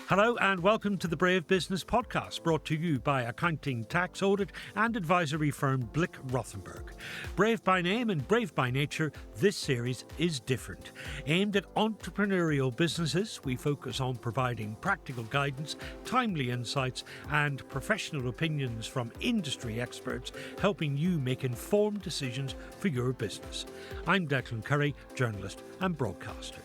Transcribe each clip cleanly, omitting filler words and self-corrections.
Hello and welcome to the Brave Business podcast, brought to you by accounting, tax, audit and advisory firm Blick Rothenberg. Brave by name and brave by nature, this series is different. Aimed at entrepreneurial businesses, we focus on providing practical guidance, timely insights and professional opinions from industry experts, helping you make informed decisions for your business. I'm Declan Curry, journalist and broadcaster.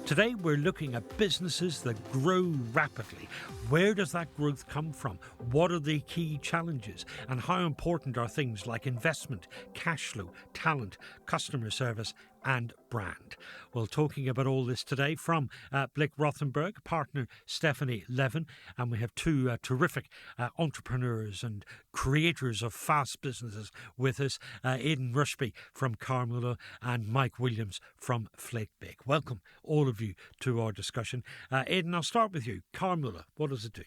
Today we're looking at businesses that grow rapidly. Where does that growth come from? What are the key challenges? And how important are things like investment, cash flow, talent, customer service and brand? Well, talking about all this today from Blick Rothenberg, partner Stephanie Levin, and we have two terrific entrepreneurs and creators of fast businesses with us, Aidan Rushby from Carmoola and Mike Williams from Flake Bake. Welcome, all of you, to our discussion. Aidan, I'll start with you. Carmoola, what does it do?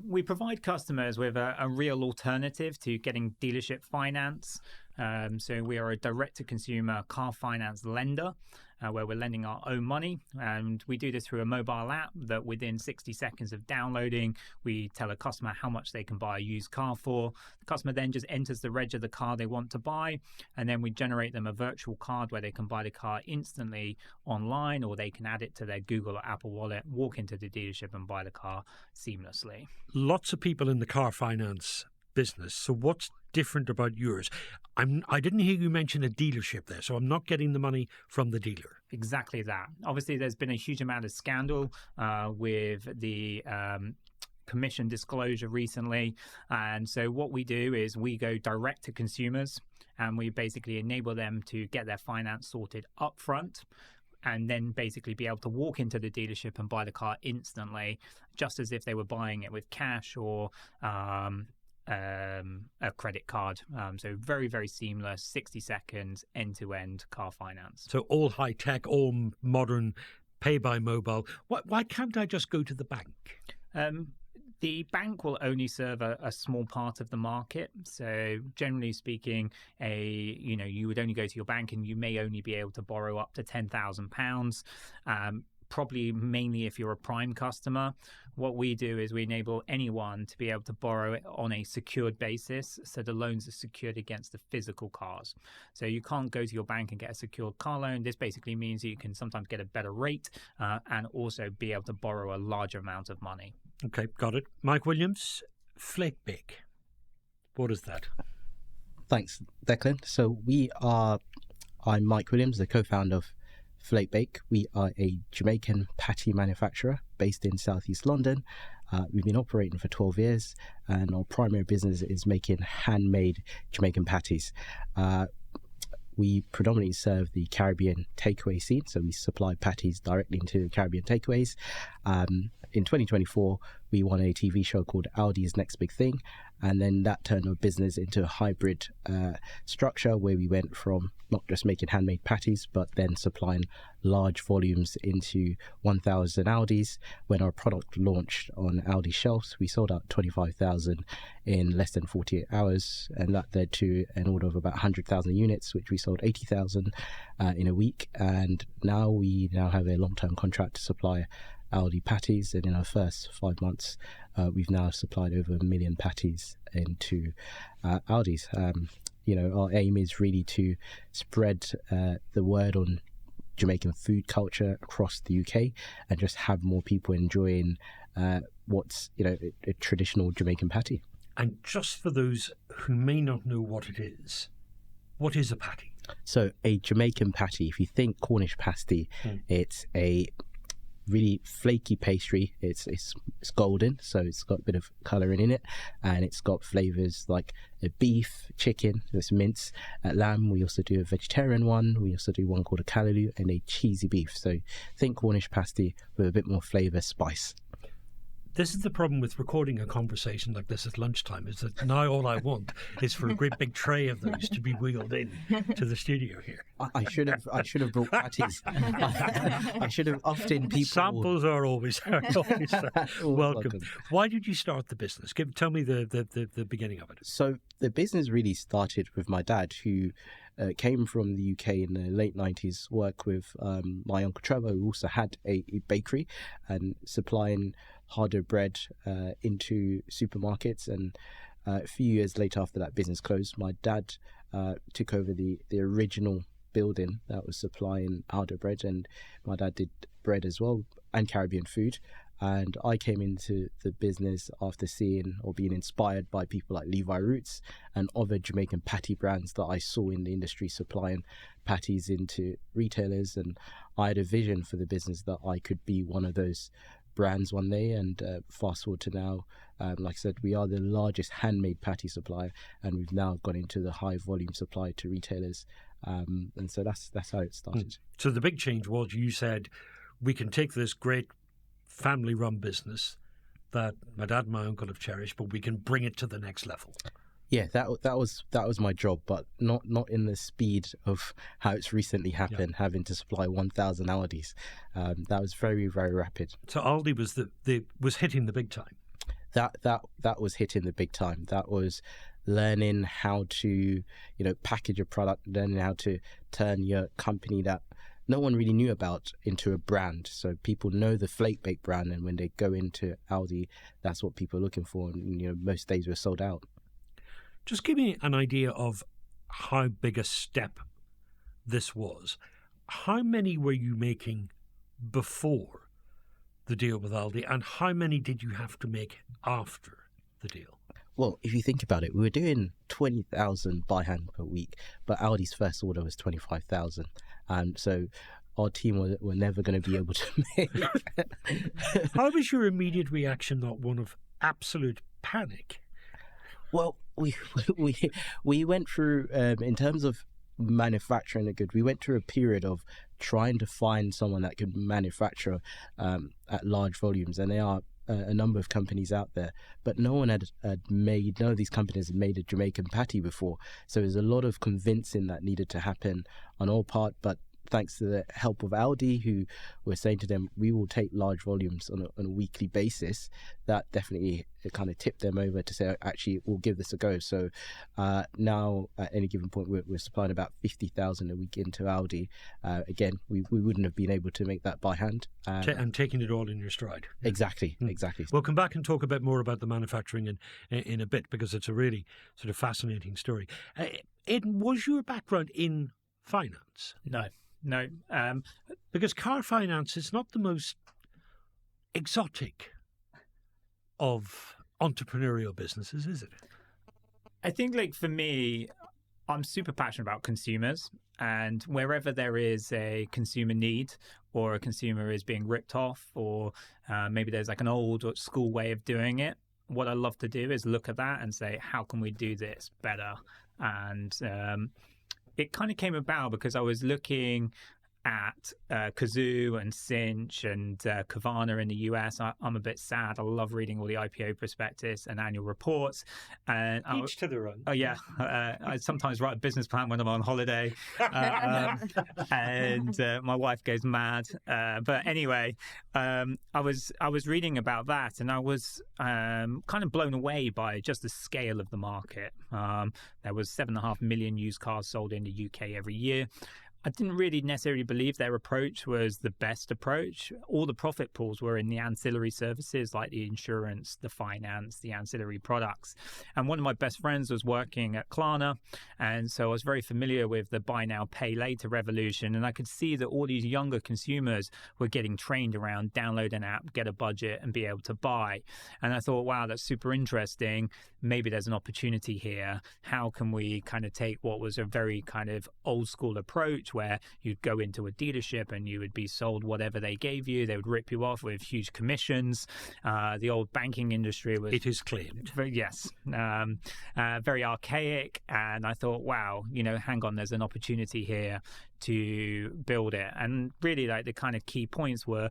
We provide customers with a real alternative to getting dealership finance. So we are a direct-to-consumer car finance lender where we're lending our own money. And we do this through a mobile app that within 60 seconds of downloading, we tell a customer how much they can buy a used car for. The customer then just enters the reg of the car they want to buy. And then we generate them a virtual card where they can buy the car instantly online, or they can add it to their Google or Apple wallet, walk into the dealership and buy the car seamlessly. Lots of people in the car finance business. So what's different about yours? I didn't hear you mention a dealership there, so I'm not getting the money from the dealer. Exactly that. Obviously, there's been a huge amount of scandal with the commission disclosure recently. And so what we do is we go direct to consumers and we basically enable them to get their finance sorted up front, and then basically be able to walk into the dealership and buy the car instantly, just as if they were buying it with cash or a credit card. So very, very seamless, 60 seconds, end-to-end car finance. So all high-tech, all modern, pay by mobile. Why can't I just go to the bank? The bank will only serve a small part of the market. So generally speaking, you would only go to your bank and you may only be able to borrow up to £10,000. Probably mainly if you're a prime customer. What we do is we enable anyone to be able to borrow it on a secured basis. So the loans are secured against the physical cars. So you can't go to your bank and get a secured car loan. This basically means that you can sometimes get a better rate and also be able to borrow a larger amount of money. Okay, got it. Mike Williams, Flake Bake. What is that? Thanks, Declan. So I'm Mike Williams, the co-founder of Flake Bake. We are a Jamaican patty manufacturer based in southeast London. We've been operating for 12 years and our primary business is making handmade Jamaican patties. We predominantly serve the Caribbean takeaway scene, so we supply patties directly into the Caribbean takeaways. In 2024, we won a TV show called Aldi's Next Big Thing, and then that turned our business into a hybrid structure where we went from not just making handmade patties, but then supplying large volumes into 1,000 Aldis. When our product launched on Aldi shelves, we sold out 25,000 in less than 48 hours, and that led to an order of about 100,000 units, which we sold 80,000 in a week. And now we have a long-term contract to supply Aldi patties, and in our first 5 months we've now supplied over 1 million patties into Aldi's. Our aim is really to spread the word on Jamaican food culture across the UK and just have more people enjoying what's a traditional Jamaican patty. And just for those who may not know what it is, what is a patty? So a Jamaican patty, if you think Cornish pasty, it's a really flaky pastry. It's golden, so it's got a bit of colouring in it, and it's got flavours like beef, chicken, there's mince, lamb. We also do a vegetarian one. We also do one called a callaloo, and a cheesy beef. So think Cornish pasty with a bit more flavour, spice. This is the problem with recording a conversation like this at lunchtime, is that now all I want is for a great big tray of those to be wheeled in to the studio here. I should have brought patties. I should have often people. Samples are always welcome. Why did you start the business? Tell me the beginning of it. So the business really started with my dad, who came from the UK in the late 90s, worked with my Uncle Trevor, who also had a bakery, and supplying harder bread into supermarkets. And a few years later, after that business closed, my dad took over the original building that was supplying harder bread, and my dad did bread as well and Caribbean food. And I came into the business after seeing or being inspired by people like Levi Roots and other Jamaican patty brands that I saw in the industry supplying patties into retailers. And I had a vision for the business that I could be one of those brands one day. And fast forward to now, like I said, we are the largest handmade patty supplier, and we've now gone into the high volume supply to retailers. And so that's how it started. So the big change was, you said, we can take this great family-run business that my dad and my uncle have cherished, but we can bring it to the next level. Yeah, that was my job, but not in the speed of how it's recently happened, having to supply 1,000 Aldis. That was very, very rapid. So Aldi was hitting the big time. That was hitting the big time. That was learning how to package a product, learning how to turn your company that no one really knew about into a brand. So people know the Flake Bake brand, and when they go into Aldi, that's what people are looking for. And most days we're sold out. Just give me an idea of how big a step this was. How many were you making before the deal with Aldi, and how many did you have to make after the deal? Well, if you think about it, we were doing 20,000 by hand per week, but Aldi's first order was 25,000. So our team were never going to be able to make. How was your immediate reaction? Not one of absolute panic? Well, we went through, in terms of manufacturing a good, we went through a period of trying to find someone that could manufacture at large volumes, and there are a number of companies out there, but none of these companies had made a Jamaican patty before. So there's a lot of convincing that needed to happen on our part, but thanks to the help of Aldi, who were saying to them, we will take large volumes on a weekly basis, that definitely kind of tipped them over to say, actually, we'll give this a go. So now at any given point, we're supplying about 50,000 a week into Aldi. Again, we wouldn't have been able to make that by hand. And taking it all in your stride. Exactly. We'll come back and talk a bit more about the manufacturing in a bit, because it's a really sort of fascinating story. Aidan, was your background in finance? No. Because car finance is not the most exotic of entrepreneurial businesses, is it? I think, for me, I'm super passionate about consumers, and wherever there is a consumer need, or a consumer is being ripped off, or maybe there's an old school way of doing it, what I love to do is look at that and say, how can we do this better? And it kind of came about because I was looking at Kazoo and Cinch and Kavana in the US. I'm a bit sad. I love reading all the IPO prospectus and annual reports. And each to their own. Oh yeah, I sometimes write a business plan when I'm on holiday, and my wife goes mad. But anyway, I was reading about that, and I was kind of blown away by just the scale of the market. There was 7.5 million used cars sold in the UK every year. I didn't really necessarily believe their approach was the best approach. All the profit pools were in the ancillary services like the insurance, the finance, the ancillary products. And one of my best friends was working at Klarna, and so I was very familiar with the buy now, pay later revolution. And I could see that all these younger consumers were getting trained around download an app, get a budget, and be able to buy. And I thought, wow, that's super interesting. Maybe there's an opportunity here. How can we kind of take what was a very kind of old school approach, where you'd go into a dealership and you would be sold whatever they gave you. They would rip you off with huge commissions. The old banking industry was... It is claimed. Yes. Very archaic. And I thought, wow, hang on, there's an opportunity here to build it. And really, the kind of key points were,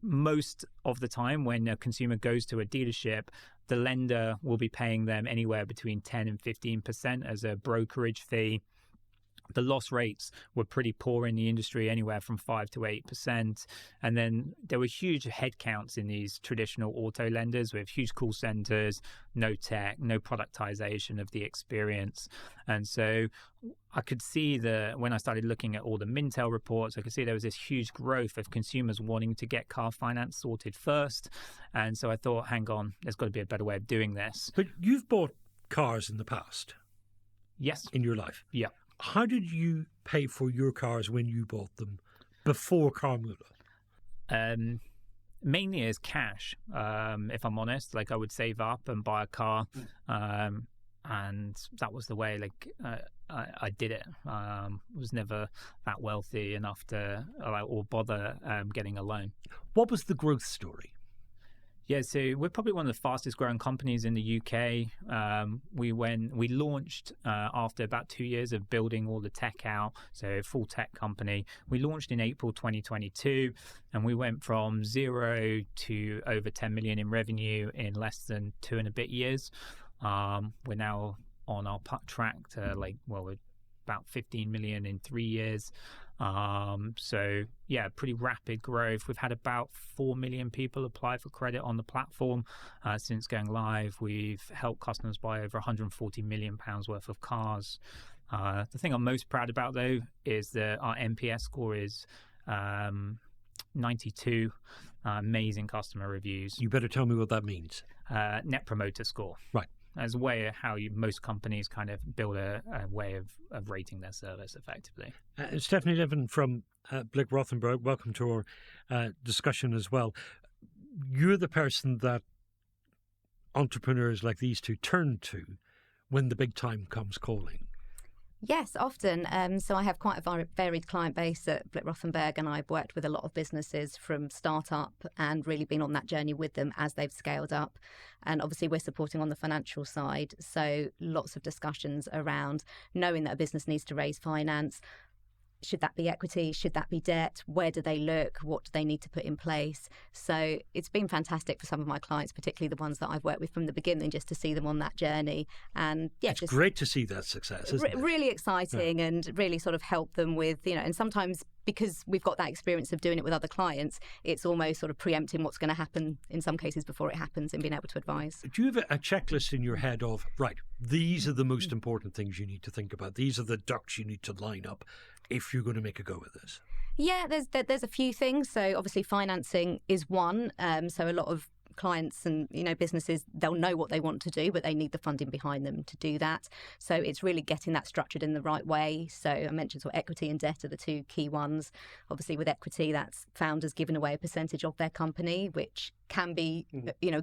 most of the time when a consumer goes to a dealership, the lender will be paying them anywhere between 10 and 15% as a brokerage fee. the loss rates were pretty poor in the industry, anywhere from 5 to 8%. And then there were huge headcounts in these traditional auto lenders with huge call centers, no tech, no productization of the experience. And so I could see when I started looking at all the Mintel reports, I could see there was this huge growth of consumers wanting to get car finance sorted first. And so I thought, hang on, there's got to be a better way of doing this. But you've bought cars in the past. Yes. In your life. Yeah. How did you pay for your cars when you bought them before Carmoola? Mainly as cash, if I'm honest. Like, I would save up and buy a car, and that was the way. Like, I did it. Was never that wealthy enough to or bother getting a loan. What was the growth story? Yeah, so we're probably one of the fastest growing companies in the UK. We launched after about 2 years of building all the tech out, so full tech company. We launched in April 2022, and we went from 0 to over 10 million in revenue in less than 2 and a bit years. We're now on our track to we're about 15 million in 3 years. So yeah, pretty rapid growth. We've had about 4 million people apply for credit on the platform since going live. We've helped customers buy over 140 million pounds worth of cars. The thing I'm most proud about, though, is that our NPS score is 92. Amazing customer reviews. You better tell me what that means. Net promoter score. Right. As a way of how most companies kind of build a way of rating their service effectively. Stephanie Levin from Blick Rothenberg, welcome to our discussion as well. You're the person that entrepreneurs like these two turn to when the big time comes calling. Yes, often. So I have quite a varied client base at Blick Rothenberg, and I've worked with a lot of businesses from startup and really been on that journey with them as they've scaled up. And obviously we're supporting on the financial side. So lots of discussions around knowing that a business needs to raise finance. Should that be equity? Should that be debt? Where do they look? What do they need to put in place? So it's been fantastic for some of my clients, particularly the ones that I've worked with from the beginning, just to see them on that journey. And yeah, it's great to see that success, isn't it? Really exciting, and really sort of help them with, and sometimes because we've got that experience of doing it with other clients, it's almost sort of preempting what's going to happen in some cases before it happens and being able to advise. Do you have a checklist in your head of, right, these are the most important things you need to think about. These are the ducks you need to line up if you're going to make a go of this? Yeah, there's a few things. So obviously financing is one. So a lot of clients and businesses, they'll know what they want to do, but they need the funding behind them to do that. So it's really getting that structured in the right way. So I mentioned sort of equity and debt are the two key ones. Obviously with equity, that's founders giving away a percentage of their company, which can be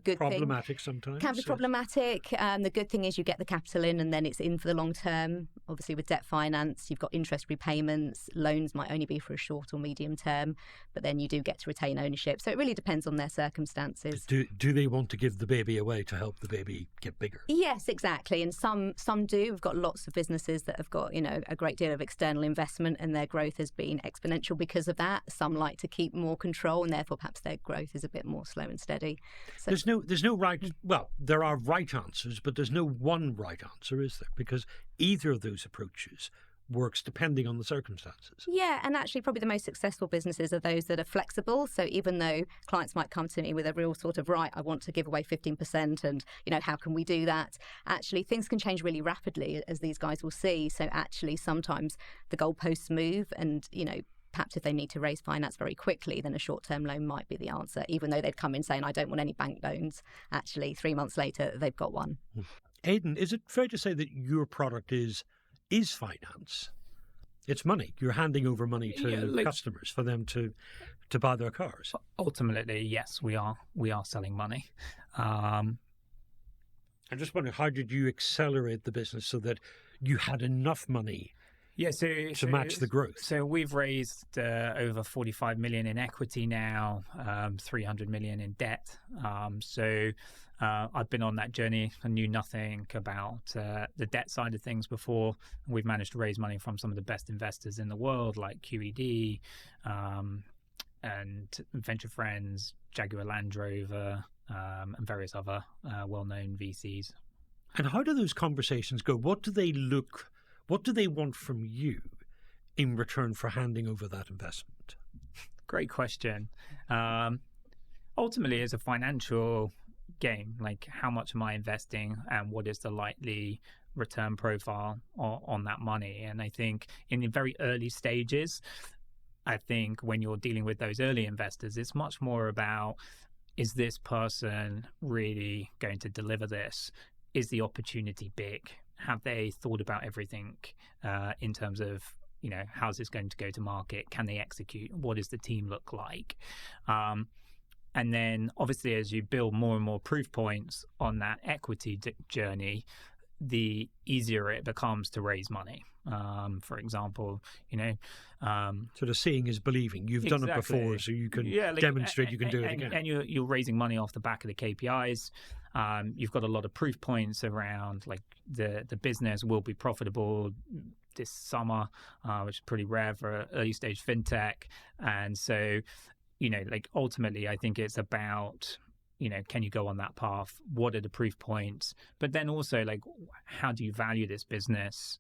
good problematic sometimes. Can be problematic. The good thing is you get the capital in and then it's in for the long term. Obviously with debt finance, you've got interest repayments. Loans might only be for a short or medium term, but then you do get to retain ownership. So it really depends on their circumstances. Do they want to give the baby away to help the baby get bigger? Yes, exactly. And some do. We've got lots of businesses that have got a great deal of external investment, and their growth has been exponential because of that. Some like to keep more control, and therefore perhaps their growth is a bit more slow and steady. So there's no right. Well, there are right answers, but there's no one right answer, is there? Because either of those approaches works depending on the circumstances. Yeah, and actually probably the most successful businesses are those that are flexible. So even though clients might come to me with a real sort of, right, I want to give away 15% and, how can we do that? Actually, things can change really rapidly, as these guys will see. So actually, sometimes the goalposts move and, perhaps if they need to raise finance very quickly, then a short-term loan might be the answer, even though they'd come in saying, I don't want any bank loans. Actually, 3 months later, they've got one. Aidan, is it fair to say that your product is finance? It's money. You're handing over money to customers for them to buy their cars. Ultimately, yes, we are selling money. I'm just wondering, how did you accelerate the business so that you had enough money to match the growth? So we've raised over 45 million in equity now, 300 million in debt. I've been on that journey. I knew nothing about the debt side of things before. We've managed to raise money from some of the best investors in the world, like QED and Venture Friends, Jaguar Land Rover, and various other well-known VCs. And how do those conversations go? What do they want from you in return for handing over that investment? Great question. Ultimately, it's a financial game. Like, how much am I investing, and what is the likely return profile on that money? And I think in the very early stages, I think when you're dealing with those early investors, it's much more about, is this person really going to deliver this? Is the opportunity big? Have they thought about everything in terms of, how's this going to go to market? Can they execute? What does the team look like? And then obviously, as you build more and more proof points on that equity journey, the easier it becomes to raise money. For example, sort of seeing is believing. You've done it before, so you can demonstrate you can do it again. And you're raising money off the back of the KPIs. You've got a lot of proof points around, like, the business will be profitable this summer, which is pretty rare for early stage fintech. And so, ultimately, I think it's about, can you go on that path? What are the proof points? But then also, like, how do you value this business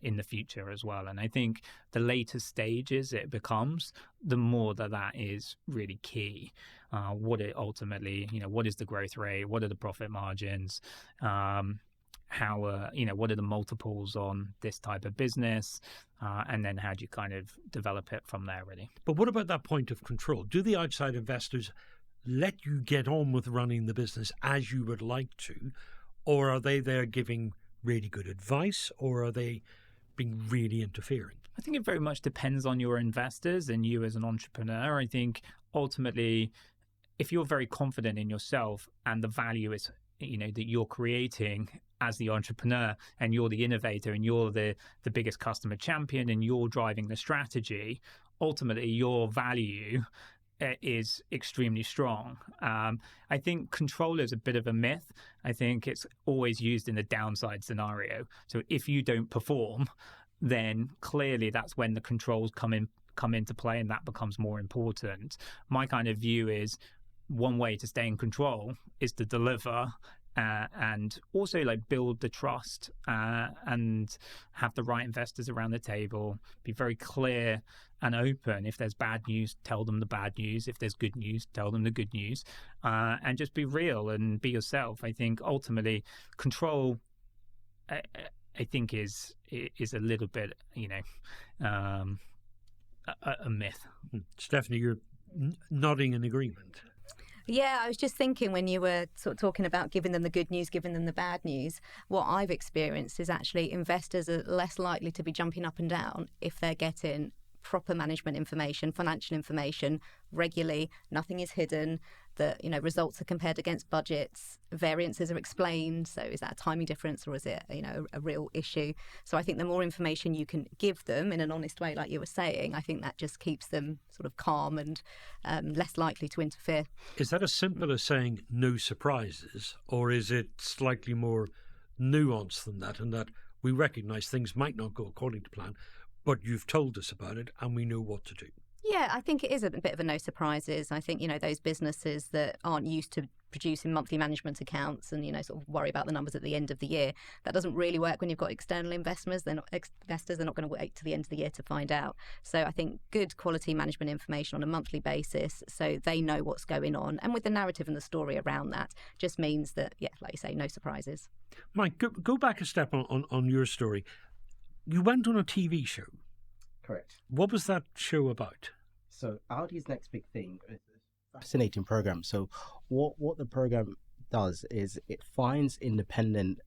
in the future as well? And I think the later stages it becomes, the more that is really key. What it ultimately, what is the growth rate? What are the profit margins? How, what are the multiples on this type of business? And then how do you kind of develop it from there, really? But what about that point of control? Do the outside investors let you get on with running the business as you would like to? Or are they there giving really good advice? Or are they being really interfering? I think it very much depends on your investors and you as an entrepreneur. I think ultimately, if you're very confident in yourself and the value is, that you're creating as the entrepreneur, and you're the innovator, and you're the biggest customer champion, and you're driving the strategy, ultimately your value is extremely strong. I think control is a bit of a myth. I think it's always used in the downside scenario. So if you don't perform, then clearly that's when the controls come into play, and that becomes more important. My kind of view is, one way to stay in control is to deliver and also, like, build the trust and have the right investors around the table. Be very clear and open. If there's bad news, tell them the bad news. If there's good news, tell them the good news. And just be real and be yourself. I think ultimately control, I think is a little bit, a myth. Stephanie, you're nodding in agreement. Yeah, I was just thinking when you were sort of talking about giving them the good news, giving them the bad news, what I've experienced is actually investors are less likely to be jumping up and down if they're getting proper management information, financial information regularly. Nothing is hidden. The results are compared against budgets. Variances are explained. So is that a timing difference, or is it a real issue? So I think the more information you can give them in an honest way, like you were saying, I think that just keeps them sort of calm and less likely to interfere. Is that as simple as saying no surprises, or is it slightly more nuanced than that, and that we recognise things might not go according to plan, but you've told us about it and we know what to do? Yeah, I think it is a bit of a no surprises. I think, those businesses that aren't used to producing monthly management accounts and, sort of worry about the numbers at the end of the year, that doesn't really work when you've got external investors. They're not going to wait to the end of the year to find out. So I think good quality management information on a monthly basis so they know what's going on. And with the narrative and the story around that just means that, yeah, like you say, no surprises. Mike, go back a step on your story. You went on a TV show. Correct. What was that show about? So Audi's next big thing is a fascinating program. So what the program does is it finds independent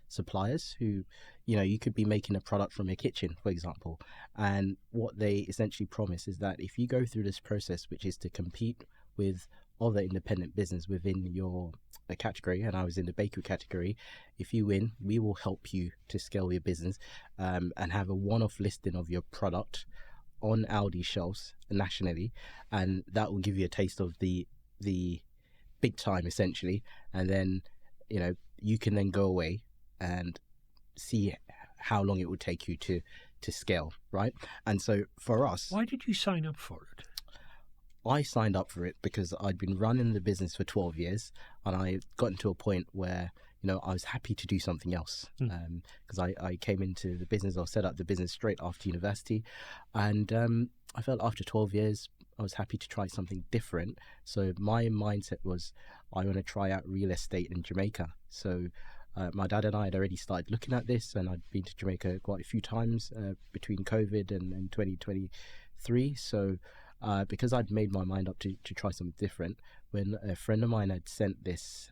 suppliers who, you could be making a product from your kitchen, for example. And what they essentially promise is that if you go through this process, which is to compete with other independent business within your category, and I was in the bakery category, if you win, we will help you to scale your business and have a one-off listing of your product on Aldi shelves nationally, and that will give you a taste of the big time essentially. And then you can then go away and see how long it would take you to scale, right? And so for us, why did you sign up for it? I signed up for it because I'd been running the business for 12 years and I got to a point where I was happy to do something else, because I came into the business, or set up the business straight after university, and I felt after 12 years I was happy to try something different. So my mindset was, I want to try out real estate in Jamaica. So my dad and I had already started looking at this, and I'd been to Jamaica quite a few times between COVID and 2023. So because I'd made my mind up to try something different, when a friend of mine had sent this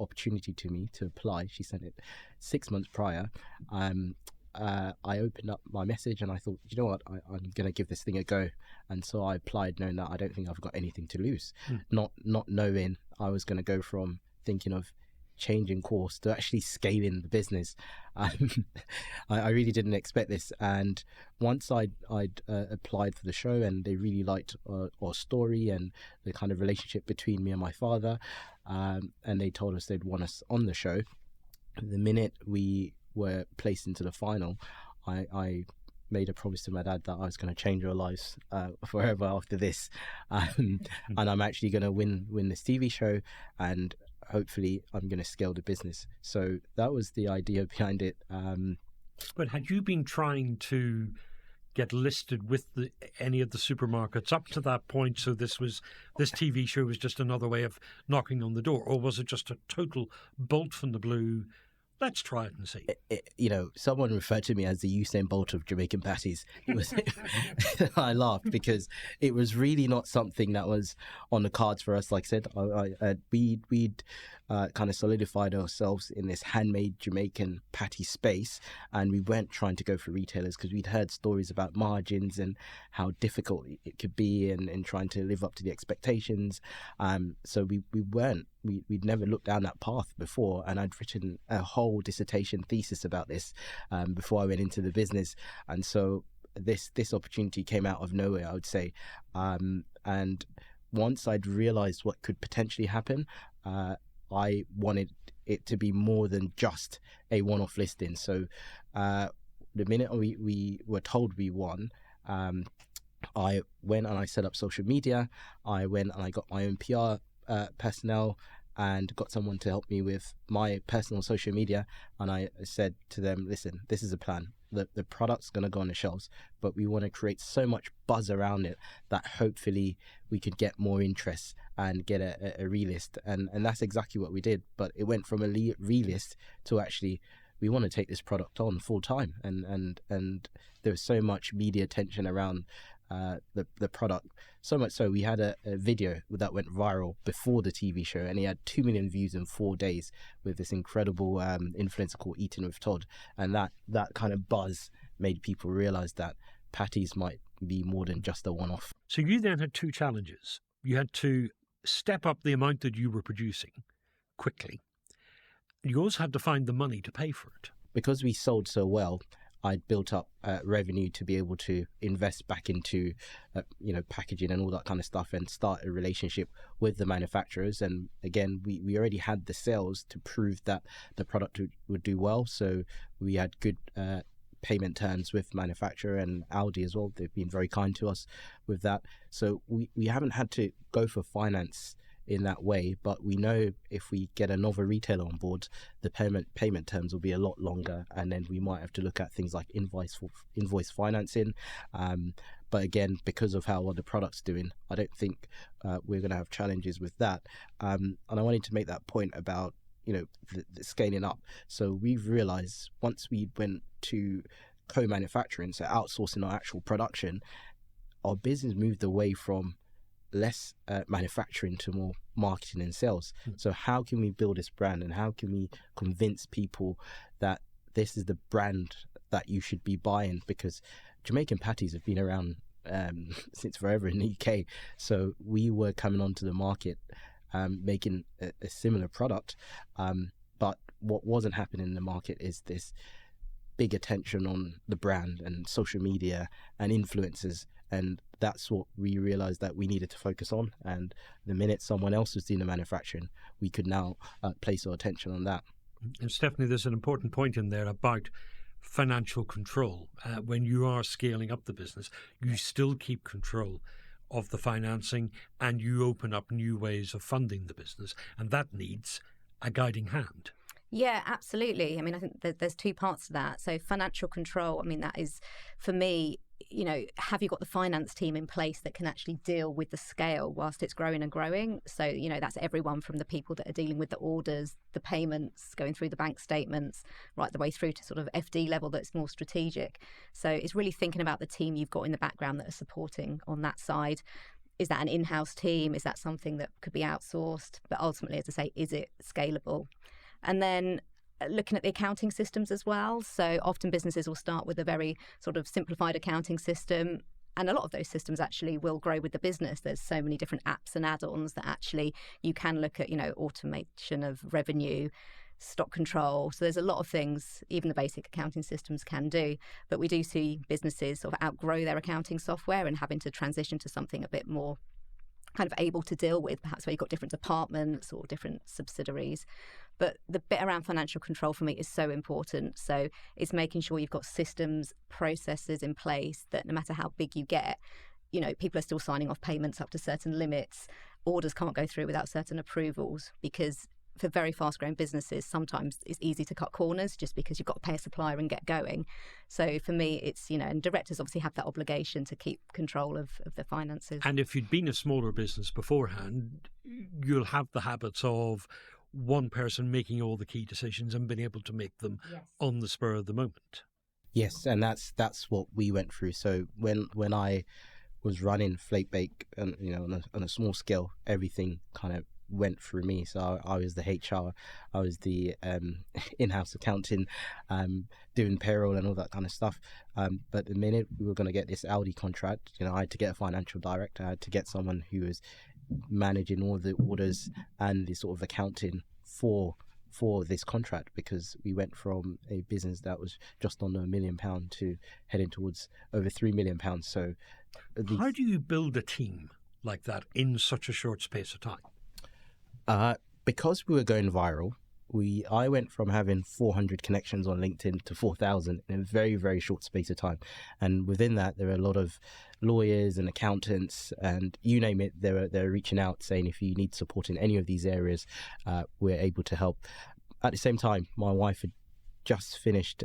opportunity to me to apply, she sent it 6 months prior. I opened up my message and I thought, you know what, I'm going to give this thing a go. And so I applied knowing that I don't think I've got anything to lose. Not knowing I was going to go from thinking of changing course to actually scaling the business. I really didn't expect this. And once I'd applied for the show, and they really liked our story and the kind of relationship between me and my father, and they told us they'd want us on the show, the minute we were placed into the final, I made a promise to my dad that I was going to change our lives forever after this, and I'm actually going to win this TV show, and hopefully I'm going to scale the business. So that was the idea behind it. But had you been trying to get listed with any of the supermarkets up to that point, so this TV show was just another way of knocking on the door, or was it just a total bolt from the blue? Let's try it and see. Someone referred to me as the Usain Bolt of Jamaican patties. I laughed because it was really not something that was on the cards for us. Like I said, we'd kind of solidified ourselves in this handmade Jamaican patty space, and we weren't trying to go for retailers because we'd heard stories about margins and how difficult it could be, and trying to live up to the expectations. So we'd never looked down that path before, and I'd written a whole dissertation thesis about this before I went into the business. And so this opportunity came out of nowhere, I would say. And once I'd realized what could potentially happen, I wanted it to be more than just a one-off listing. So the minute we were told we won, I went and I set up social media. I went and I got my own PR personnel, and got someone to help me with my personal social media. And I said to them, listen, this is a plan. The product's going to go on the shelves, but we want to create so much buzz around it that hopefully we could get more interest and get a relist. And that's exactly what we did. But it went from a relist to actually, we want to take this product on full time. And there was so much media attention around the product, so much so we had a video that went viral before the TV show, and he had 2 million views in 4 days with this incredible influencer called Eating with Todd. And that kind of buzz made people realize that patties might be more than just a one-off. So you then had two challenges. You had to step up the amount that you were producing quickly. You also had to find the money to pay for it. Because we sold so well, I'd built up revenue to be able to invest back into, packaging and all that kind of stuff, and start a relationship with the manufacturers. And again, we already had the sales to prove that the product would do well. So we had good payment terms with manufacturer, and Aldi as well. They've been very kind to us with that. So we haven't had to go for finance in that way, but we know if we get another retailer on board, the payment terms will be a lot longer, and then we might have to look at things like invoice financing. But again, because of how well the product's doing, I don't think we're going to have challenges with that. And I wanted to make that point about the scaling up. So we've realized once we went to co-manufacturing, so outsourcing our actual production, our business moved away from less manufacturing to more marketing and sales. So how can we build this brand, and how can we convince people that this is the brand that you should be buying? Because Jamaican patties have been around since forever in the UK. So we were coming onto the market making a similar product, but what wasn't happening in the market is this big attention on the brand and social media and influencers. And that's what we realized that we needed to focus on. And the minute someone else was doing the manufacturing, we could now place our attention on that. And Stephanie, there's an important point in there about financial control. When you are scaling up the business, you still keep control of the financing, and you open up new ways of funding the business. And that needs a guiding hand. Yeah, absolutely. I mean, I think there's two parts to that. So financial control, I mean, that is, for me, have you got the finance team in place that can actually deal with the scale whilst it's growing and growing? So, that's everyone from the people that are dealing with the orders, the payments, going through the bank statements, right the way through to sort of FD level that's more strategic. So it's really thinking about the team you've got in the background that are supporting on that side. Is that an in-house team? Is that something that could be outsourced? But ultimately, as I say, is it scalable? And then looking at the accounting systems as well. So often businesses will start with a very sort of simplified accounting system. And a lot of those systems actually will grow with the business. There's so many different apps and add-ons that actually you can look at, automation of revenue, stock control. So there's a lot of things even the basic accounting systems can do. But we do see businesses sort of outgrow their accounting software and having to transition to something a bit more kind of able to deal with, perhaps where you've got different departments or different subsidiaries. But the bit around financial control for me is so important. So it's making sure you've got systems, processes in place that no matter how big you get, people are still signing off payments up to certain limits. Orders can't go through without certain approvals, because for very fast growing businesses, sometimes it's easy to cut corners just because you've got to pay a supplier and get going. So for me, it's, and directors obviously have that obligation to keep control of the finances. And if you'd been a smaller business beforehand, you'll have the habits of one person making all the key decisions and being able to make them on the spur of the moment. Yes, and that's what we went through. So when I was running Flake Bake, and on a small scale, everything kind of went through me. So I was the HR, I was the in-house accounting, doing payroll and all that kind of stuff. But the minute we were going to get this Audi contract, I had to get a financial director. I had to get someone who was managing all the orders and the sort of accounting for this contract, because we went from a business that was just under £1 million to heading towards over £3 million. So how do you build a team like that in such a short space of time? Because we were going viral, I went from having 400 connections on LinkedIn to 4,000 in a very, very short space of time. And within that, there are a lot of lawyers and accountants and you name it. They're reaching out saying, if you need support in any of these areas, we're able to help. At the same time, my wife had just finished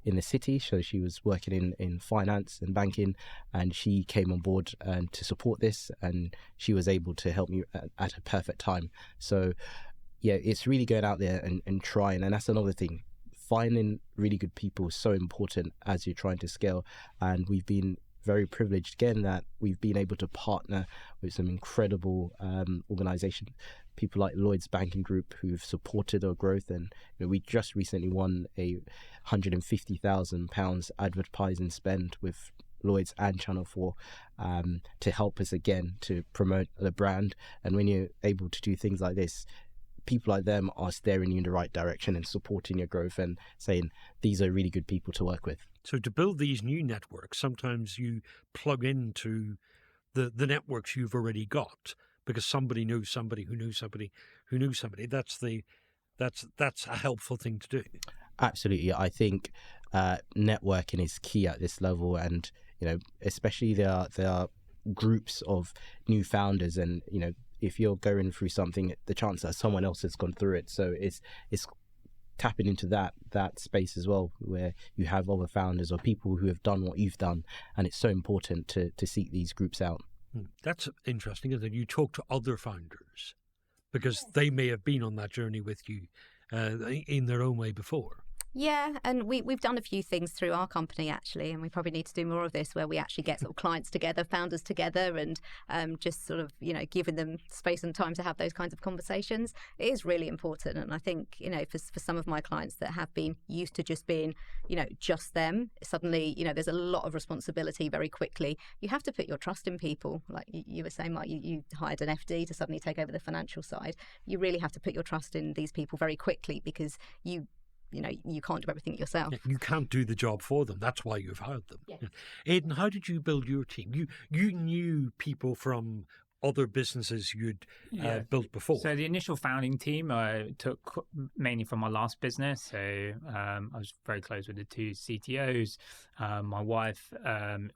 in the city, so she was working in finance and banking, and she came on board to support this, and she was able to help me at a perfect time. So yeah, it's really going out there and trying, and that's another thing. Finding really good people is so important as you're trying to scale, and we've been very privileged again that we've been able to partner with some incredible organizations, people like Lloyd's Banking Group, who've supported our growth. And we just recently won a £150,000 advertising spend with Lloyd's and Channel 4 to help us again to promote the brand. And when you're able to do things like this, people like them are steering you in the right direction and supporting your growth and saying, these are really good people to work with. So to build these new networks, sometimes you plug into the networks you've already got, because somebody knew somebody who knew somebody who knew somebody. That's a helpful thing to do. Absolutely. I think networking is key at this level, and especially there are groups of new founders, and if you're going through something, the chance that someone else has gone through it. So it's tapping into that space as well, where you have other founders or people who have done what you've done, and it's so important to seek these groups out. That's interesting, isn't it? You talk to other founders because they may have been on that journey with you in their own way before. Yeah, and we've done a few things through our company actually, and we probably need to do more of this, where we actually get sort of clients together, founders together, and just sort of giving them space and time to have those kinds of conversations. It is really important, and I think for some of my clients that have been used to just being just them, suddenly there's a lot of responsibility very quickly. You have to put your trust in people, like you were saying, Mike. You hired an FD to suddenly take over the financial side. You really have to put your trust in these people very quickly, because you can't do everything yourself. You can't do the job for them. That's why you've hired them. Yes. Aidan, how did you build your team? You knew people from other businesses you'd built before? So the initial founding team I took mainly from my last business. So I was very close with the two CTOs. My wife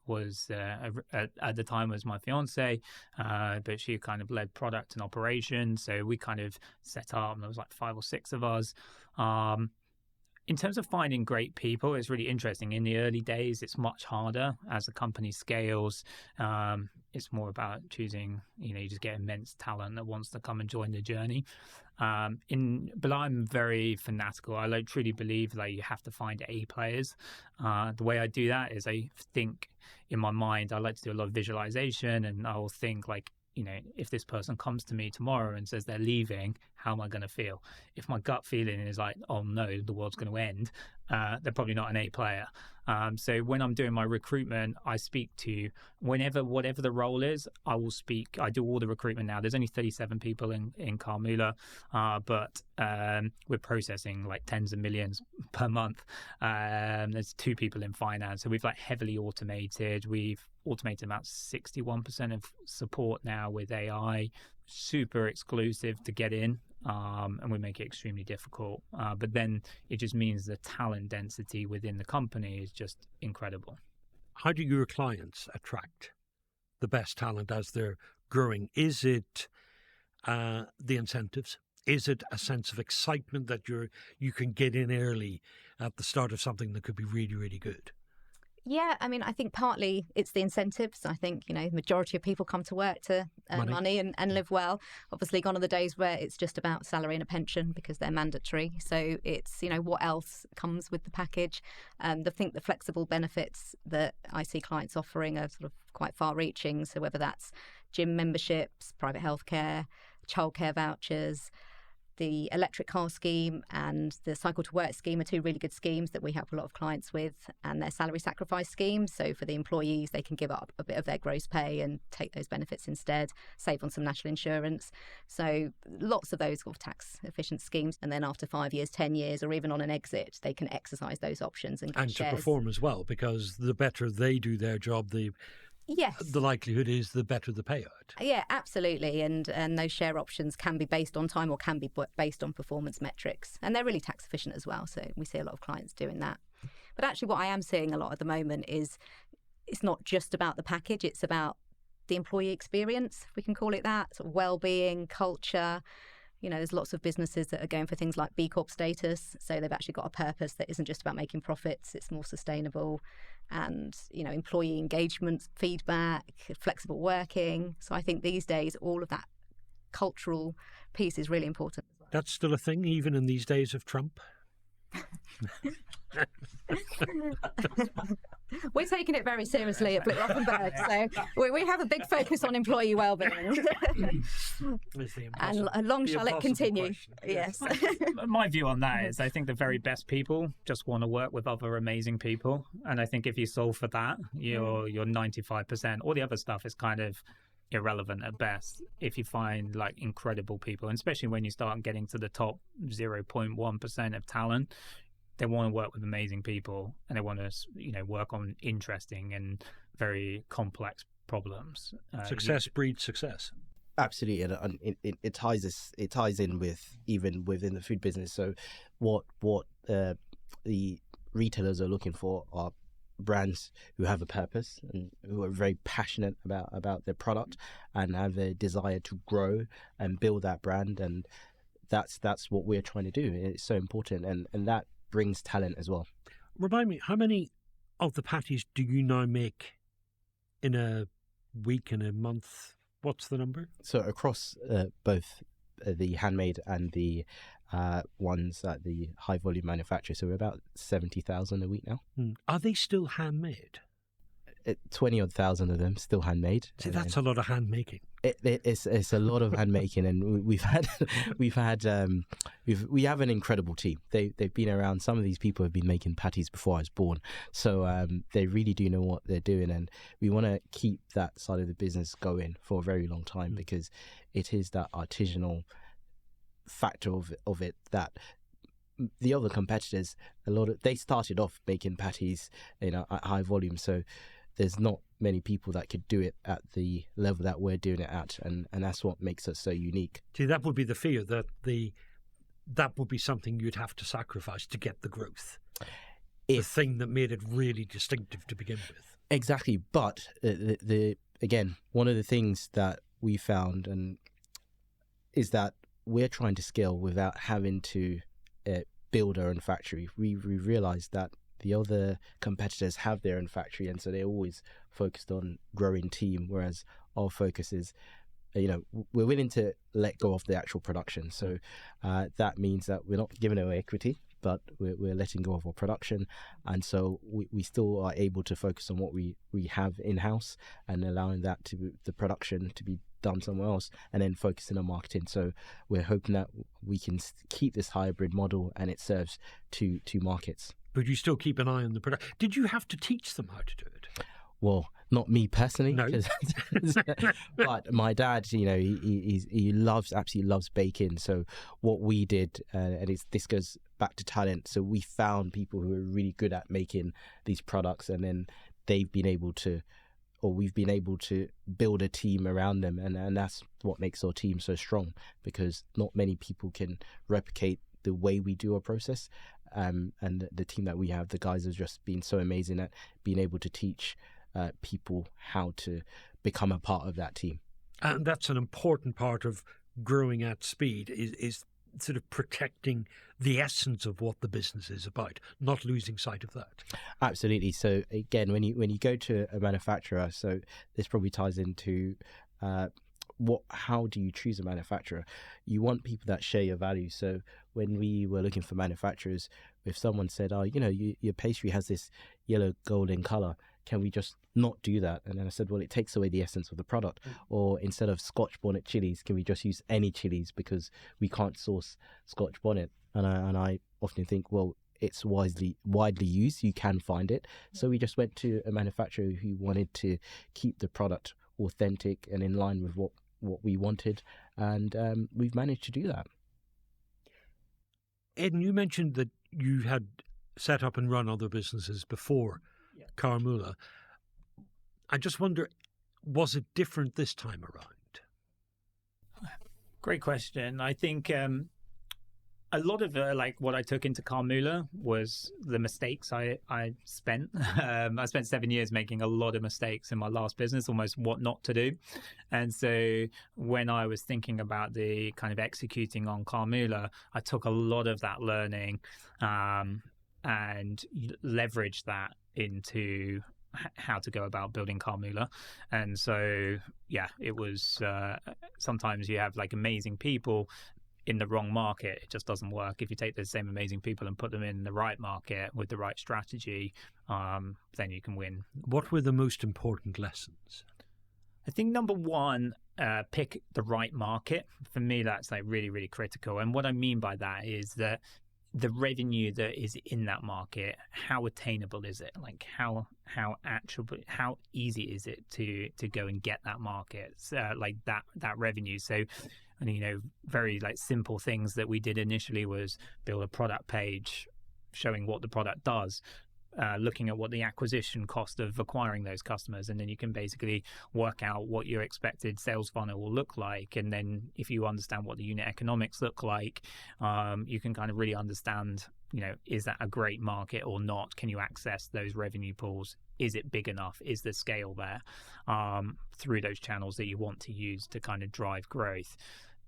was at the time was my fiance, but she kind of led product and operations. So we kind of set up, and there was like 5 or 6 of us. In terms of finding great people, it's really interesting. In the early days, it's much harder. As the company scales, it's more about choosing, you just get immense talent that wants to come and join the journey. But I'm very fanatical. I truly believe you have to find A players. The way I do that is I think in my mind, I like to do a lot of visualization, and I will think if this person comes to me tomorrow and says they're leaving, how am I going to feel? If my gut feeling is like, oh no, the world's going to end, they're probably not an A player. So when I'm doing my recruitment, I speak to whatever the role is, I will speak. I do all the recruitment now. There's only 37 people in Carmoola, but we're processing like tens of millions per month. There's 2 people in finance. So we've heavily automated. We've automated about 61% of support now with AI, super exclusive to get in. And we make it extremely difficult. But then it just means the talent density within the company is just incredible. How do your clients attract the best talent as they're growing? Is it the incentives? Is it a sense of excitement that you can get in early at the start of something that could be really, really good? Yeah, I think partly it's the incentives. I think, the majority of people come to work to earn money and live well. Obviously, gone are the days where it's just about salary and a pension because they're mandatory. So it's, what else comes with the package. I think the flexible benefits that I see clients offering are sort of quite far-reaching. So whether that's gym memberships, private healthcare, childcare vouchers, the electric car scheme and the cycle to work scheme are 2 really good schemes that we help a lot of clients with, and their salary sacrifice scheme. So for the employees, they can give up a bit of their gross pay and take those benefits instead, save on some national insurance. So lots of those sort of tax efficient schemes. And then after 5 years, 10 years, or even on an exit, they can exercise those options and get shares. To perform as well, because the better they do their job, the likelihood is the better the payout. Yeah, absolutely. And those share options can be based on time or can be based on performance metrics. And they're really tax efficient as well. So we see a lot of clients doing that. But actually what I am seeing a lot at the moment is it's not just about the package. It's about the employee experience, if we can call it that, sort of well-being, culture. There's lots of businesses that are going for things like B Corp status. So they've actually got a purpose that isn't just about making profits. It's more sustainable. And, employee engagement, feedback, flexible working. So I think these days, all of that cultural piece is really important. That's still a thing, even in these days of Trump? We're taking it very seriously at Blick Rothenberg, so we have a big focus on employee well-being. And long shall it continue. Yes. My view on that is I think the very best people just want to work with other amazing people, and I think if you solve for that, you're 95%. All the other stuff is kind of irrelevant at best if you find incredible people, and especially when you start getting to the top 0.1% of talent. They want to work with amazing people, and they want to work on interesting and very complex problems. Success breeds success. Absolutely, and it ties in with even within the food business. So what the retailers are looking for are brands who have a purpose and who are very passionate about their product and have a desire to grow and build that brand, and that's what we're trying to do. It's so important, and that brings talent as well. Remind me, how many of the patties do you now make in a week, in a month? What's the number? So across both the handmade and the ones at the high volume manufacturer, so we're about 70,000 a week now. Are they still handmade? 20,000 odd of them still handmade. See, that's a lot of hand making. It's a lot of hand making, and we have an incredible team. They've been around. Some of these people have been making patties before I was born, so they really do know what they're doing, and we want to keep that side of the business going for a very long time because it is that artisanal factor of it that the other competitors, they started off making patties at high volume, so there's not many people that could do it at the level that we're doing it at, and that's what makes us so unique. See, that would be the fear, that that would be something you'd have to sacrifice to get the growth. The thing that made it really distinctive to begin with. Exactly, but again, one of the things that we found is that we're trying to scale without having to build our own factory. We realized that the other competitors have their own factory, and so they're always focused on growing team, whereas our focus is, we're willing to let go of the actual production. So that means that we're not giving away equity, but we're letting go of our production, and so we still are able to focus on what we have in-house and allowing the production to be done somewhere else, and then focusing on marketing. So we're hoping that we can keep this hybrid model and it serves two markets. But you still keep an eye on the production. Did you have to teach them how to do it? Well, not me personally, no. But my dad, he absolutely loves baking. So what we did, and this goes back to talent. So we found people who are really good at making these products, and then we've been able to build a team around them, and that's what makes our team so strong, because not many people can replicate the way we do our process. And the team that we have, the guys have just been so amazing at being able to teach people how to become a part of that team. And that's an important part of growing at speed, is sort of protecting the essence of what the business is about, not losing sight of that. Absolutely. So again, when you go to a manufacturer, so this probably ties into how do you choose a manufacturer? You want people that share your values. So when we were looking for manufacturers, if someone said, your pastry has this yellow golden color, can we just not do that? And then I said, well, it takes away the essence of the product. Or instead of Scotch bonnet chilies, can we just use any chilies, because we can't source Scotch bonnet? And I often think, well, it's widely used, you can find it. So we just went to a manufacturer who wanted to keep the product authentic and in line with what we wanted, and we've managed to do that. Aidan, you mentioned that you had set up and run other businesses before Carmoola. I just wonder, was it different this time around? Great question. I think a lot of what I took into Carmoola was the mistakes I spent. I spent 7 years making a lot of mistakes in my last business, almost what not to do. And so when I was thinking about the kind of executing on Carmoola, I took a lot of that learning and leveraged that into how to go about building Carmoola. And so, it was sometimes you have amazing people in the wrong market, it just doesn't work. If you take those same amazing people and put them in the right market with the right strategy, then you can win. What were the most important lessons? I think number one, pick the right market. For me, that's really, really critical. And what I mean by that is that the revenue that is in that market, how attainable is it? How easy is it to go and get that market, that revenue? So, very simple things that we did initially was build a product page showing what the product does, looking at what the acquisition cost of acquiring those customers, and then you can basically work out what your expected sales funnel will look like. And then if you understand what the unit economics look like, you can kind of really understand, is that a great market or not? Can you access those revenue pools? Is it big enough? Is the scale there through those channels that you want to use to kind of drive growth?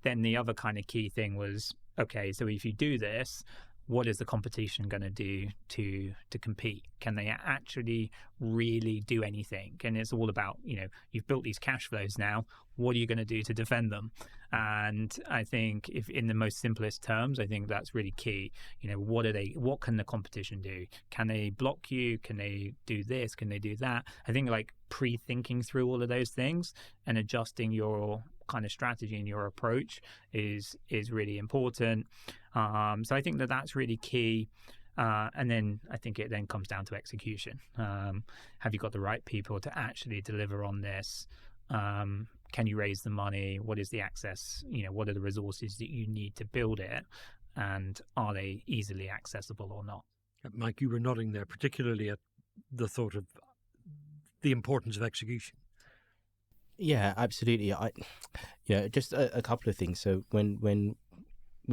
Then the other kind of key thing was, okay, so if you do this, what is the competition going to do to compete? Can they actually really do anything? And it's all about, you've built these cash flows now. What are you going to do to defend them? And I think if in the most simplest terms, I think that's really key. What can the competition do? Can they block you? Can they do this? Can they do that? I think pre-thinking through all of those things and adjusting your kind of strategy and your approach is really important. So I think that's really key. And then I think it then comes down to execution. Have you got the right people to actually deliver on this? Can you raise the money? What is the access? What are the resources that you need to build it? And are they easily accessible or not? Mike, you were nodding there, particularly at the thought of the importance of execution. Yeah, absolutely. Just a couple of things. So when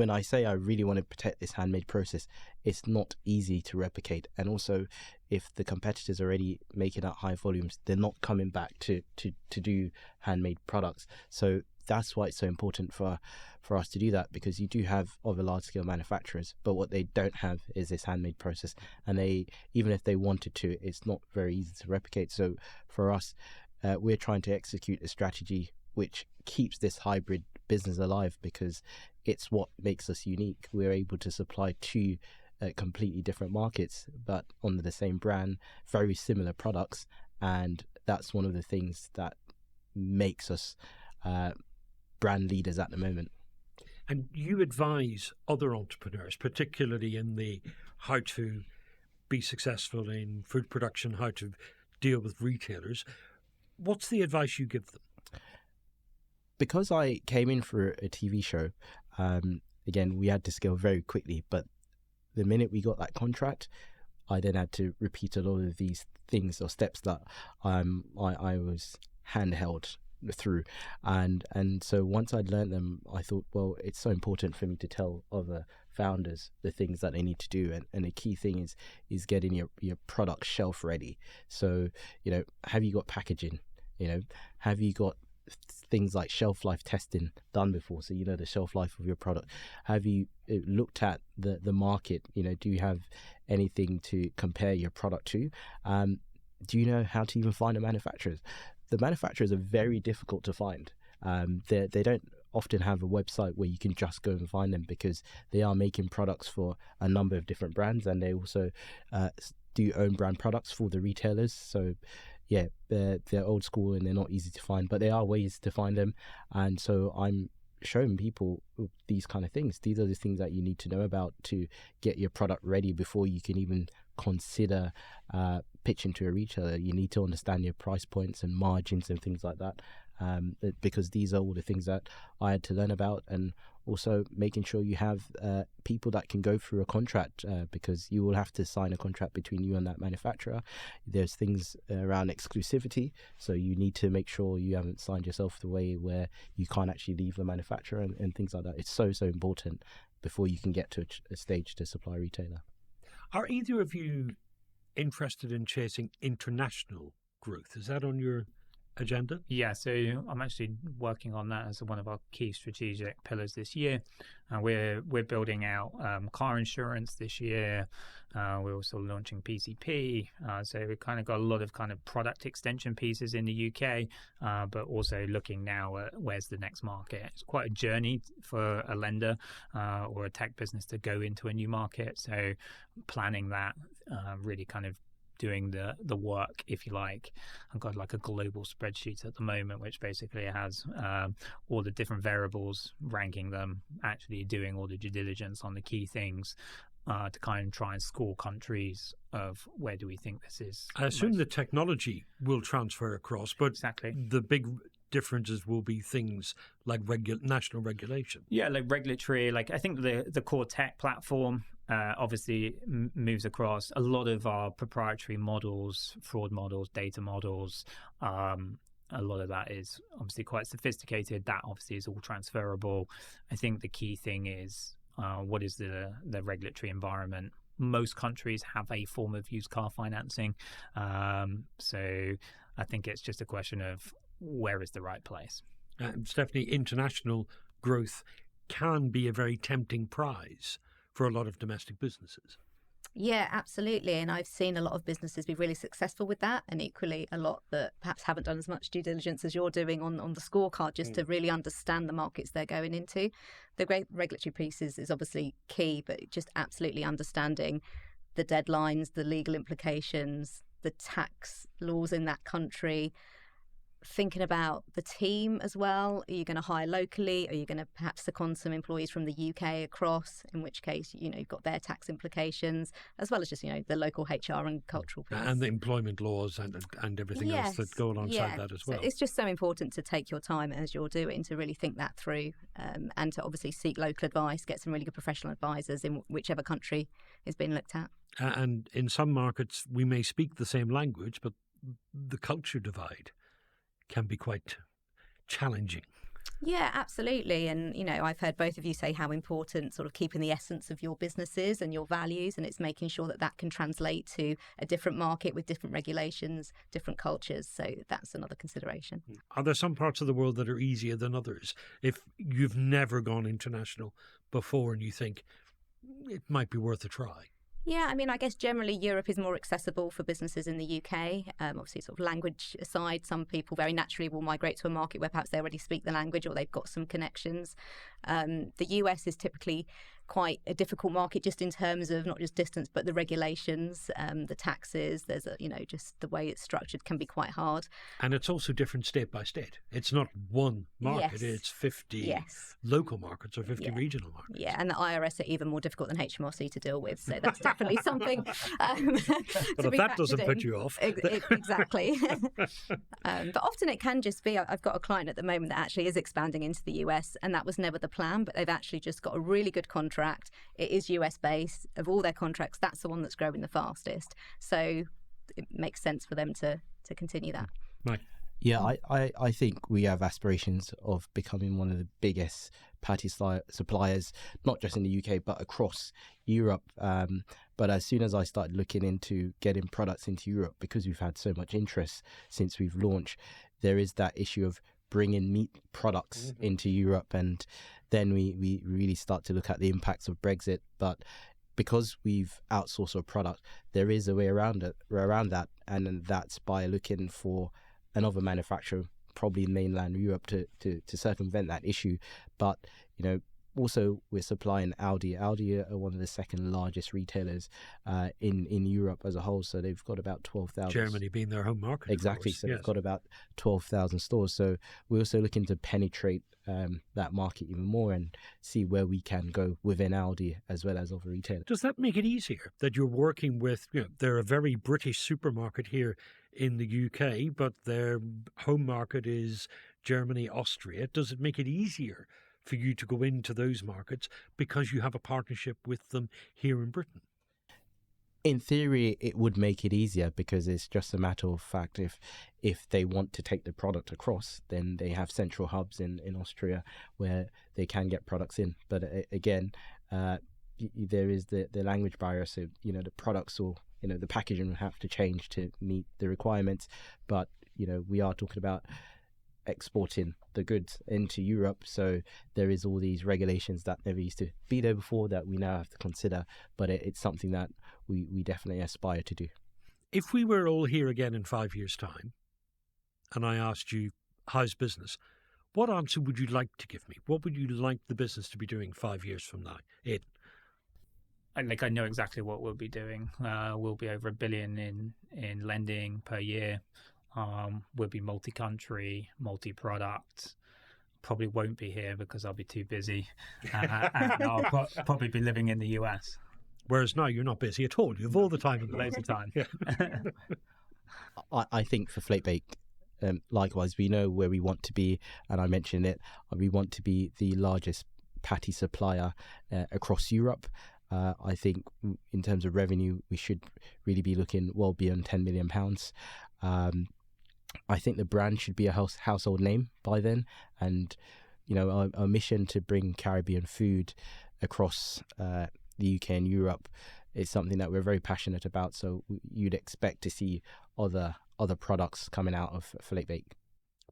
I say I really want to protect this handmade process, it's not easy to replicate. And also, if the competitors are already making out high volumes, they're not coming back to do handmade products. So that's why it's so important for us to do that, because you do have other large scale manufacturers, but what they don't have is this handmade process. And even if they wanted to, it's not very easy to replicate. So for us, we're trying to execute a strategy which keeps this hybrid business alive, because it's what makes us unique. We're able to supply two completely different markets, but under the same brand, very similar products. And that's one of the things that makes us brand leaders at the moment. And you advise other entrepreneurs, particularly in the how to be successful in food production, how to deal with retailers. What's the advice you give them? Because I came in for a TV show, again, we had to scale very quickly, but the minute we got that contract, I then had to repeat a lot of these things or steps that I was handheld through. And so once I'd learned them, I thought, well, it's so important for me to tell other founders the things that they need to do. And the key thing is getting your product shelf ready. So, have you got packaging? Have you got things like shelf life testing done before, so the shelf life of your product? Have you looked at the market? Do you have anything to compare your product to? Do you know how to even find the manufacturers? The manufacturers are very difficult to find. They don't often have a website where you can just go and find them, because they are making products for a number of different brands, and they also do own brand products for the retailers. So yeah, they're old school and they're not easy to find, but there are ways to find them. And so I'm showing people these kind of things. These are the things that you need to know about to get your product ready before you can even consider pitching to a retailer. You need to understand your price points and margins and things like that, because these are all the things that I had to learn about. And also making sure you have people that can go through a contract, because you will have to sign a contract between you and that manufacturer. There's things around exclusivity, so you need to make sure you haven't signed yourself the way where you can't actually leave the manufacturer and things like that. It's so important before you can get to a stage to supply a retailer. Are either of you interested in chasing international growth? Is that on your agenda? Yeah, so I'm actually working on that as one of our key strategic pillars this year. We're building out car insurance this year. We're also launching PCP. So we've kind of got a lot of kind of product extension pieces in the UK, but also looking now at where's the next market. It's quite a journey for a lender or a tech business to go into a new market. So planning that, really kind of doing the work, if you like. I've got like a global spreadsheet at the moment, which basically has all the different variables, ranking them, actually doing all the due diligence on the key things to kind of try and score countries of where do we think this is. I assume the technology will transfer across, but exactly the big differences will be things like national regulation. Yeah, like regulatory, like I think the core tech platform obviously moves across. A lot of our proprietary models, fraud models, data models, a lot of that is obviously quite sophisticated. That obviously is all transferable. I think the key thing is what is the regulatory environment. Most countries have a form of used car financing. So I think it's just a question of where is the right place. Stephanie, international growth can be a very tempting prize for a lot of domestic businesses. Yeah, absolutely. And I've seen a lot of businesses be really successful with that, and equally a lot that perhaps haven't done as much due diligence as you're doing on the scorecard, just to really understand the markets they're going into. The great regulatory piece is obviously key, but just absolutely understanding the deadlines, the legal implications, the tax laws in that country. Thinking about the team as well. Are you going to hire locally? Are you going to perhaps second some employees from the UK across, in which case, you've got their tax implications, as well as just, the local HR and cultural piece. And the employment laws and everything else that go alongside that as well. So it's just so important to take your time as you're doing to really think that through, and to obviously seek local advice, get some really good professional advisors in whichever country is being looked at. And in some markets, we may speak the same language, but the culture divide can be quite challenging. Yeah, absolutely. And, I've heard both of you say how important sort of keeping the essence of your businesses and your values, and it's making sure that that can translate to a different market with different regulations, different cultures. So that's another consideration. Are there some parts of the world that are easier than others? If you've never gone international before and you think it might be worth a try. Yeah, I guess generally Europe is more accessible for businesses in the UK. Obviously, sort of language aside, some people very naturally will migrate to a market where perhaps they already speak the language or they've got some connections. The US is typically quite a difficult market just in terms of not just distance, but the regulations, the taxes. There's just the way it's structured can be quite hard. And it's also different state by state. It's not one market. Yes. It's 50 Yes. local markets or 50 regional markets. Yeah, and the IRS are even more difficult than HMRC to deal with. So that's definitely something. But if that doesn't put you off. Exactly. But often it can just be, I've got a client at the moment that actually is expanding into the US, and that was never the plan, but they've actually just got a really good contract. It is US based. Of all their contracts, that's the one that's growing the fastest. So it makes sense for them to continue that. Mike? Yeah, I think we have aspirations of becoming one of the biggest patty suppliers, not just in the UK, but across Europe. But as soon as I started looking into getting products into Europe, because we've had so much interest since we've launched, there is that issue of bringing meat products into Europe. And then we really start to look at the impacts of Brexit. But because we've outsourced our product, there is a way around that. And that's by looking for another manufacturer, probably in mainland Europe, to circumvent that issue. But, also we're supplying Aldi. Aldi are one of the second largest retailers in Europe as a whole. So they've got about 12,000. Germany being their home market. Exactly. So they've got about 12,000 stores. So we're also looking to penetrate that market even more and see where we can go within Aldi as well as other retailers. Does that make it easier that you're working with, they're a very British supermarket here in the UK, but their home market is Germany, Austria? Does it make it easier for you to go into those markets because you have a partnership with them here in Britain? In theory, it would make it easier because it's just a matter of fact. If they want to take the product across, then they have central hubs in Austria where they can get products in. But again, there is the language barrier. So, the products or, the packaging will have to change to meet the requirements. But, we are talking about exporting the goods into Europe, so there is all these regulations that never used to be there before that we now have to consider, but it's something that we definitely aspire to do. If we were all here again in 5 years' time and I asked you, how's business, what answer would you like to give me? What would you like the business to be doing 5 years from now? I know exactly what we'll be doing. We'll be over $1 billion in lending per year. We'll be multi-country, multi-product. Probably won't be here because I'll be too busy, and I'll probably be living in the US. Whereas now you're not busy at all. You have all the time in the Loads of time. Yeah. I think for Flake Bake, likewise, we know where we want to be, and I mentioned it. We want to be the largest patty supplier across Europe. I think in terms of revenue, we should really be looking well beyond £10 million. I think the brand should be a household name by then, and our mission to bring Caribbean food across the UK and Europe is something that we're very passionate about. So you'd expect to see other products coming out of Flake Bake.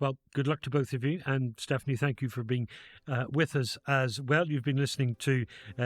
Well, good luck to both of you. And Stephanie, thank you for being with us as well. You've been listening to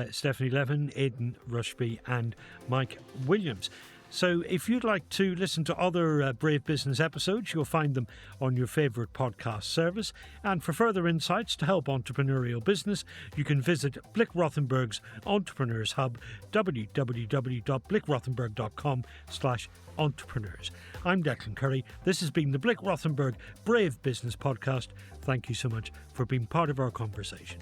Stephanie Levin, Aidan Rushby and Mike Williams. So if you'd like to listen to other Brave Business episodes, you'll find them on your favourite podcast service. And for further insights to help entrepreneurial business, you can visit Blick Rothenberg's Entrepreneurs Hub, www.blickrothenberg.com/entrepreneurs. I'm Declan Curry. This has been the Blick Rothenberg Brave Business Podcast. Thank you so much for being part of our conversation.